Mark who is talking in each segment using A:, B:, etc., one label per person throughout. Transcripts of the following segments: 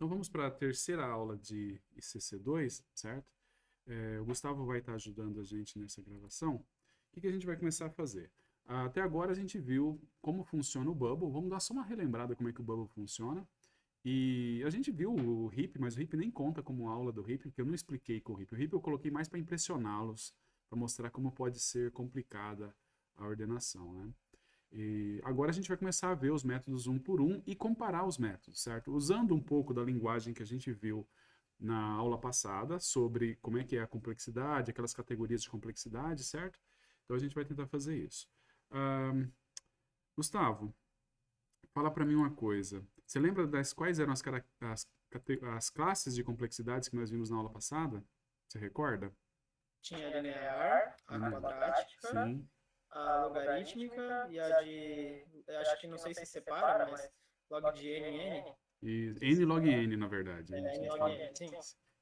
A: Então vamos para a terceira aula de ICC2, certo? O Gustavo vai estar ajudando a gente nessa gravação. O que a gente vai começar a fazer? Até agora a gente viu como funciona o Bubble. Vamos dar só uma relembrada como é que o Bubble funciona. E a gente viu o RIP, mas o RIP nem conta como aula do RIP, porque eu não expliquei com o RIP. O RIP eu coloquei mais para impressioná-los, para mostrar como pode ser complicada a ordenação, né? E agora a gente vai começar a ver os métodos um por um e comparar os métodos, certo? Usando um pouco da linguagem que a gente viu na aula passada sobre como é que é a complexidade, aquelas categorias de complexidade, certo? Então a gente vai tentar fazer isso. Ahn, Gustavo, fala para mim uma coisa. Você lembra das quais eram as classes de complexidades que nós vimos na aula passada? Você recorda?
B: Tinha a linear, a quadrática,
A: Sim.
B: a logarítmica e a de. Acho que não sei se separa, mas log de n em n.
A: E
B: Que
A: n log
B: separa.
A: n, na verdade, a
B: É,
A: gente
B: n log
A: fala.
B: n, sim.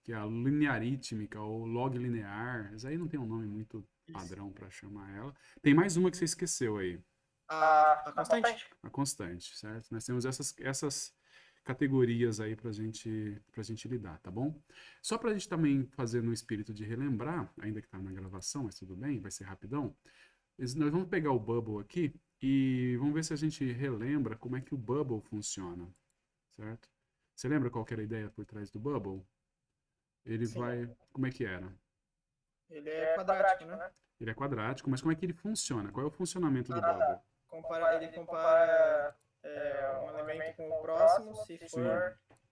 A: Que é a linearítmica ou log linear. Essa aí não tem um nome muito
B: Isso.
A: padrão para chamar ela. Tem mais uma que você esqueceu aí,
B: A constante?
A: a constante, certo? Nós temos essas categorias aí para gente lidar, tá bom? Só para a gente também fazer no espírito de relembrar, ainda que está na gravação, mas tudo bem, vai ser rapidão. Nós vamos pegar o Bubble aqui e vamos ver se a gente relembra como é que o Bubble funciona, certo? Você lembra qual que era a ideia por trás do Bubble? Ele
B: Sim.
A: vai. Como é que era?
B: Ele é quadrático, né?
A: Ele é quadrático, mas como é que ele funciona? Qual é o funcionamento do Bubble?
B: Ele compara um elemento com o próximo,
A: Sim,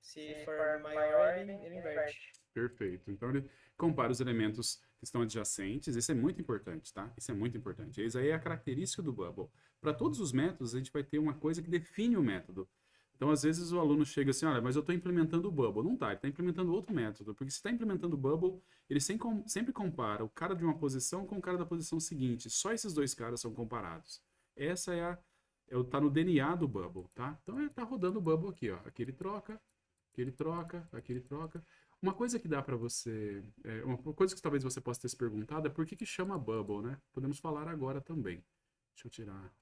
B: se for maior, ele inverte.
A: perfeito. Então ele compara os elementos que estão adjacentes. Isso é muito importante, tá? Isso é muito importante. Isso aí é a característica do Bubble. Para todos os métodos, a gente vai ter uma coisa que define o método. Então, às vezes, o aluno chega assim, olha, mas eu estou implementando o Bubble. Não está, ele está implementando outro método. Porque se está implementando o Bubble, ele sempre compara o cara de uma posição com o cara da posição seguinte. Só esses dois caras são comparados. Essa é a... Tá no DNA do Bubble, tá? Então, ele tá rodando o Bubble aqui, ó. Aqui ele troca, aqui ele troca, aqui ele troca. Uma coisa que dá para você, uma coisa que talvez você possa ter se perguntado é por que que chama Bubble, né? Podemos falar agora também. Deixa eu tirar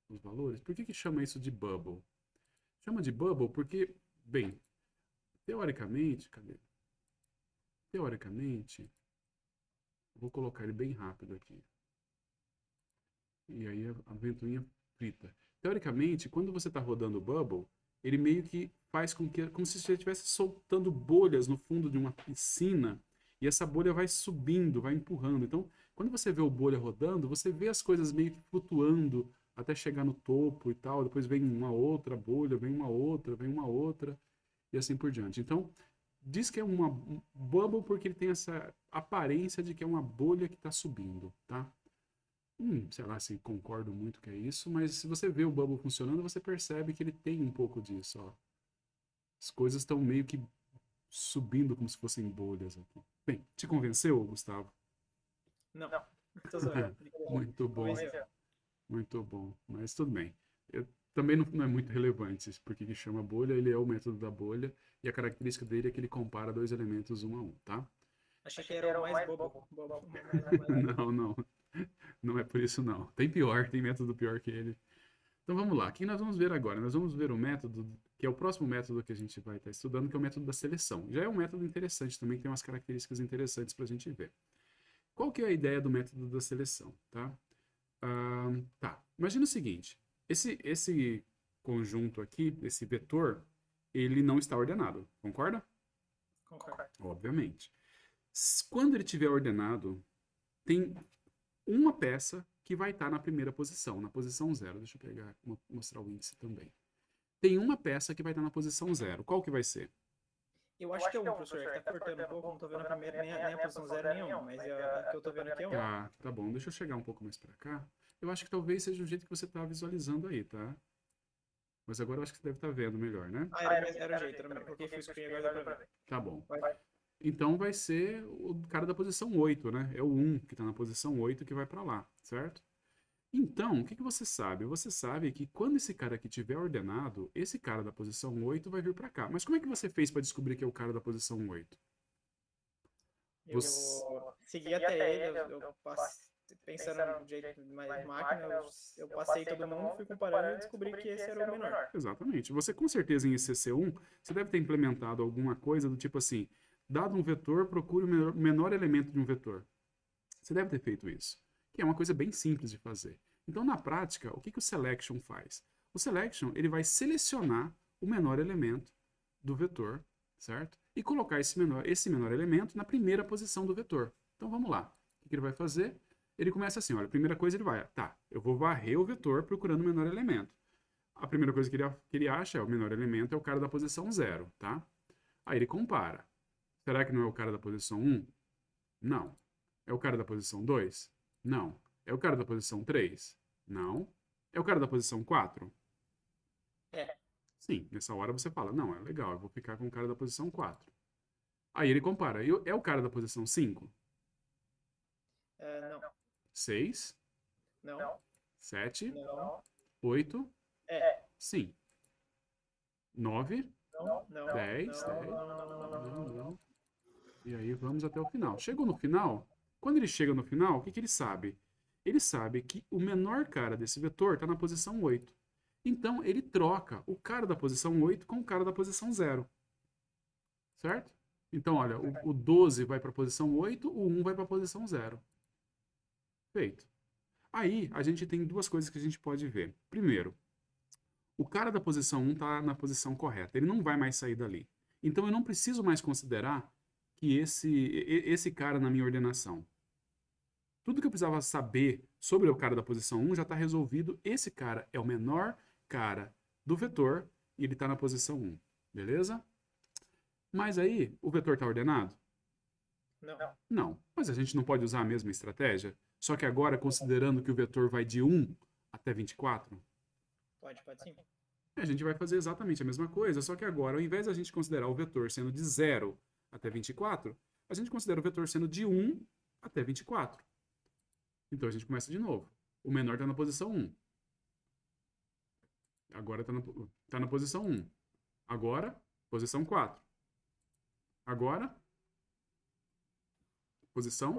A: os valores. Por que que chama isso de Bubble? Chama de Bubble porque, bem, teoricamente, cadê? Teoricamente, vou colocar ele bem rápido aqui. E aí a ventoinha frita. Teoricamente, quando você está rodando o Bubble, ele meio que faz com que, como se você estivesse soltando bolhas no fundo de uma piscina e essa bolha vai subindo, vai empurrando. Então, quando você vê o bolha rodando, você vê as coisas meio que flutuando até chegar no topo e tal. Depois vem uma outra bolha, vem uma outra, vem uma outra e assim por diante. Então, diz que é um bubble porque ele tem essa aparência de que é uma bolha que está subindo, tá? Sei lá se concordo muito que é isso, mas se você vê o Bubble funcionando, você percebe que ele tem um pouco disso, ó. As coisas estão meio que subindo como se fossem bolhas aqui. Bem, te convenceu, Gustavo?
B: Não, tô zoando.
A: Muito bom,
B: Convenceu.
A: muito bom. Mas tudo bem. Também não é muito relevante porque que chama bolha, ele é o método da bolha, e a característica dele é que ele compara dois elementos um a um, tá?
B: Achei que era o mais bobo.
A: Não, não. Não é por isso não. Tem pior, tem método pior que ele. Então vamos lá, o que nós vamos ver agora? Nós vamos ver o método, que é o próximo método que a gente vai estar estudando, que é o método da seleção. Já é um método interessante também, que tem umas características interessantes para a gente ver. Qual que é a ideia do método da seleção? Tá? Tá. Imagina o seguinte, esse conjunto aqui, esse vetor, ele não está ordenado, concorda?
B: Concordo.
A: Obviamente. Quando ele estiver ordenado, tem uma peça que vai estar na primeira posição, na posição zero. Deixa eu pegar, mostrar o índice também. Tem uma peça que vai estar na posição zero. Qual que vai ser?
B: Eu acho que é um, professor, é que tá cortando um pouco, não tô vendo a primeira, nem a posição 0 nem a 1, mas a que eu tô vendo aqui é 1.
A: Tá bom. Deixa eu chegar um pouco mais para cá. Eu acho que talvez seja o jeito que você está visualizando aí, tá? Mas agora eu acho que você deve estar vendo melhor, né?
B: Era o jeito, coloquei full screen agora dá pra ver.
A: Tá bom.
B: Vai.
A: Então vai ser o cara da posição 8, né? É o um que está na posição 8 que vai para lá, certo? Então, o que você sabe? Você sabe que quando esse cara aqui tiver ordenado, esse cara da posição 8 vai vir para cá. Mas como é que você fez para descobrir que é o cara da posição 8?
B: Eu
A: Você...
B: segui até ele, pensando de jeito mais máquina, eu passei todo mundo, fui comparando e descobri que esse era o menor.
A: Exatamente. Você com certeza em ICC1, você deve ter implementado alguma coisa do tipo assim, dado um vetor, procure o menor elemento de um vetor. Você deve ter feito isso, que é uma coisa bem simples de fazer. Então, na prática, o que o selection faz? O selection, ele vai selecionar o menor elemento do vetor, certo? E colocar esse menor elemento na primeira posição do vetor. Então, vamos lá. O que ele vai fazer? Ele começa assim, olha, a primeira coisa ele vai, tá, eu vou varrer o vetor procurando o menor elemento. A primeira coisa que ele acha é o menor elemento é o cara da posição 0, tá? Aí ele compara. Será que não é o cara da posição 1? Não. É o cara da posição 2? Não. É o cara da posição 3? Não. É o cara da posição 4?
B: É.
A: Sim, nessa hora você fala, não, é legal, eu vou ficar com o cara da posição 4. Aí ele compara, é o cara da posição 5?
B: Não.
A: 6?
B: Não.
A: 7?
B: Não.
A: 8?
B: É.
A: Sim. 9?
B: Não.
A: 10?
B: Não.
A: Não. E aí vamos até o final. Chegou no final, quando ele chega no final, o que ele sabe? Ele sabe que o menor cara desse vetor está na posição 8. Então, ele troca o cara da posição 8 com o cara da posição 0. Certo? Então, olha, o 12 vai para a posição 8, o 1 vai para a posição 0. Feito. Aí, a gente tem duas coisas que a gente pode ver. Primeiro, o cara da posição 1 está na posição correta. Ele não vai mais sair dali. Então, eu não preciso mais considerar que esse cara na minha ordenação. Tudo que eu precisava saber sobre o cara da posição 1 já está resolvido. Esse cara é o menor cara do vetor e ele está na posição 1. Beleza? Mas aí, o vetor está ordenado?
B: Não.
A: Não. Mas a gente não pode usar a mesma estratégia? Só que agora, considerando que o vetor vai de 1 até 24?
B: Pode sim.
A: A gente vai fazer exatamente a mesma coisa, só que agora, ao invés de a gente considerar o vetor sendo de 0 até 24, a gente considera o vetor sendo de 1 até 24. Então a gente começa de novo. O menor está na posição 1. Agora está na posição 1. Agora, posição 4. Agora, posição...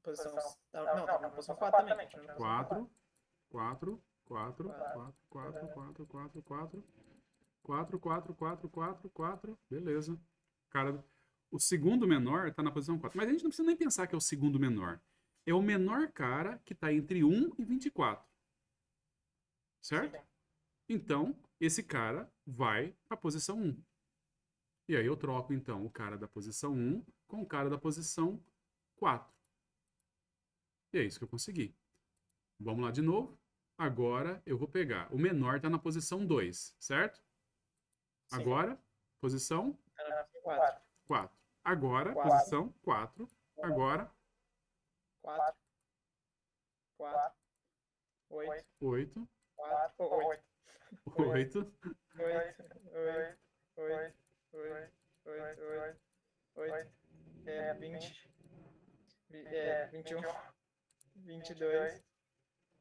B: Posição... Não, tá na posição 4 também.
A: 4, 4, 4, 4, 4, 4, 4, 4, 4, 4, 4, 4, 4, beleza. Cara, o segundo menor está na posição 4. Mas a gente não precisa nem pensar que é o segundo menor. É o menor cara que está entre 1 e 24. Certo?
B: Sim.
A: Então, esse cara vai para a posição 1. E aí eu troco, então, o cara da posição 1 com o cara da posição 4. E é isso que eu consegui. Vamos lá de novo. Agora eu vou pegar. O menor está na posição 2, certo?
B: Sim.
A: Agora, posição
B: 4.
A: 4. Agora,
B: 4.
A: posição 4. Agora,
B: 4. 4. 8.
A: 8.
B: 4. 8.
A: 8.
B: 20. 21. 22.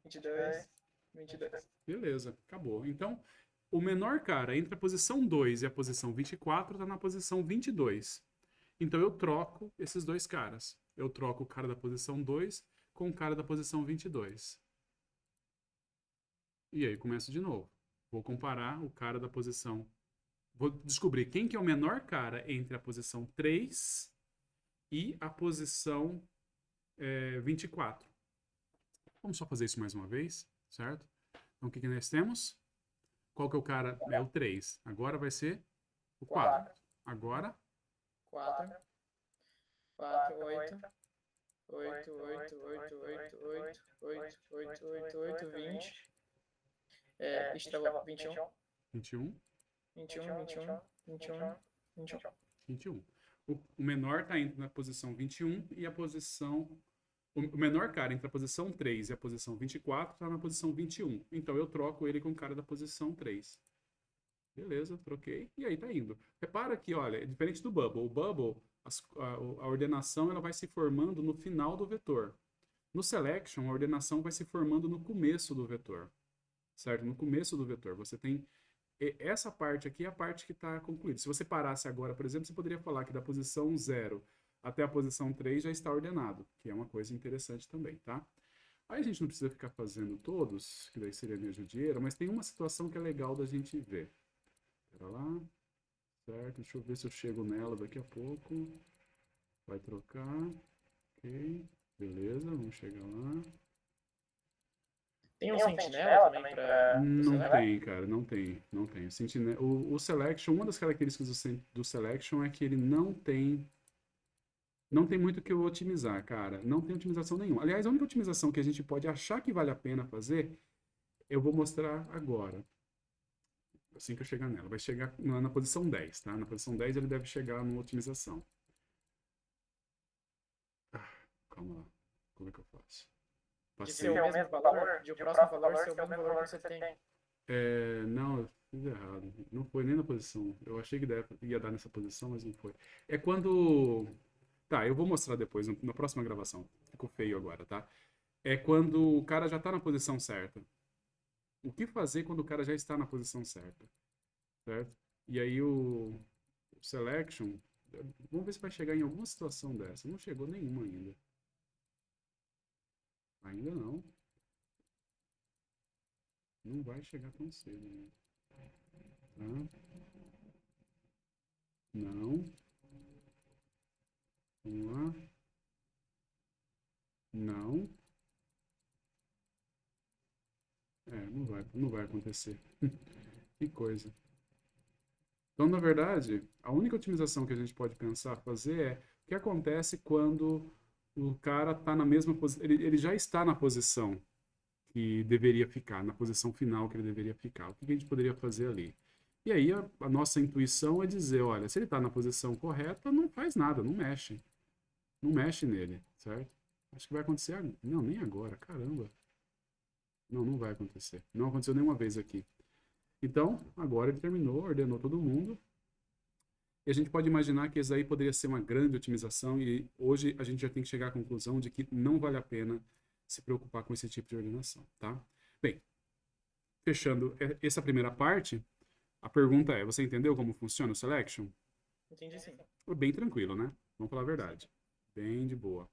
B: 22.
A: Beleza, acabou. Então, o menor cara entre a posição 2 e a posição 24 está na posição 22. Então, eu troco esses dois caras. Eu troco o cara da posição 2 com o cara da posição 22. E aí, começo de novo. Vou comparar o cara da posição... Vou descobrir quem que é o menor cara entre a posição 3 e a posição 24. Vamos só fazer isso mais uma vez, certo? Então, o que nós temos? Qual que é o cara? É o 3. Agora vai ser o 4. Agora?
B: 4. 4, 8. 8, 8, 8, 8, 8, 8, 8, 8, 8, 20. Estava 21.
A: 21. 21. O menor está na posição 21 e a posição... O menor cara entre a posição 3 e a posição 24 está na posição 21. Então eu troco ele com o cara da posição 3. Beleza, troquei. E aí tá indo. Repara que, olha, é diferente do Bubble. O Bubble, a ordenação ela vai se formando no final do vetor. No Selection, a ordenação vai se formando no começo do vetor. Certo? No começo do vetor. Você tem... Essa parte aqui é a parte que está concluída. Se você parasse agora, por exemplo, você poderia falar que da posição 0 até a posição 3 já está ordenado, que é uma coisa interessante também, tá? Aí a gente não precisa ficar fazendo todos, que daí seria meio judiaira, mas tem uma situação que é legal da gente ver. Pera lá, certo? Deixa eu ver se eu chego nela daqui a pouco. Vai trocar, ok, beleza, vamos chegar lá.
B: Tem um sentinela também para
A: Não tem, cara, não tem, não tem. O Selection, uma das características do Selection é que ele não tem muito o que eu otimizar, cara. Não tem otimização nenhuma. Aliás, a única otimização que a gente pode achar que vale a pena fazer, eu vou mostrar agora. Assim que eu chegar nela. Vai chegar na posição 10, tá? Na posição 10 ele deve chegar na otimização. Calma lá. Como é que eu faço?
B: De ser o mesmo valor, de o próximo valor ser o mesmo valor que você tem.
A: Não, eu fiz errado. Não foi nem na posição. Eu achei que ia dar nessa posição, mas não foi. É quando... Tá, eu vou mostrar depois, na próxima gravação. Ficou feio agora, tá? É quando o cara já tá na posição certa. O que fazer quando o cara já está na posição certa? Certo? E aí o Selection... Vamos ver se vai chegar em alguma situação dessa. Não chegou nenhuma ainda. Ainda não. Não vai chegar tão cedo, né? Tá? Não. Vamos lá. Não. Não vai acontecer. Que coisa. Então, na verdade, a única otimização que a gente pode pensar fazer é o que acontece quando o cara está na mesma posição, ele já está na posição que deveria ficar, na posição final que ele deveria ficar. O que a gente poderia fazer ali? E aí a nossa intuição é dizer, olha, se ele está na posição correta, não faz nada, não mexe. Não mexe nele, certo? Acho que vai acontecer. Não, nem agora, caramba. Não vai acontecer. Não aconteceu nenhuma vez aqui. Então, agora ele terminou, ordenou todo mundo. E a gente pode imaginar que isso aí poderia ser uma grande otimização e hoje a gente já tem que chegar à conclusão de que não vale a pena se preocupar com esse tipo de ordenação, tá? Bem, fechando essa primeira parte, a pergunta é, você entendeu como funciona o Selection?
B: Entendi sim.
A: Bem tranquilo, né? Vamos falar a verdade. Bem de boa.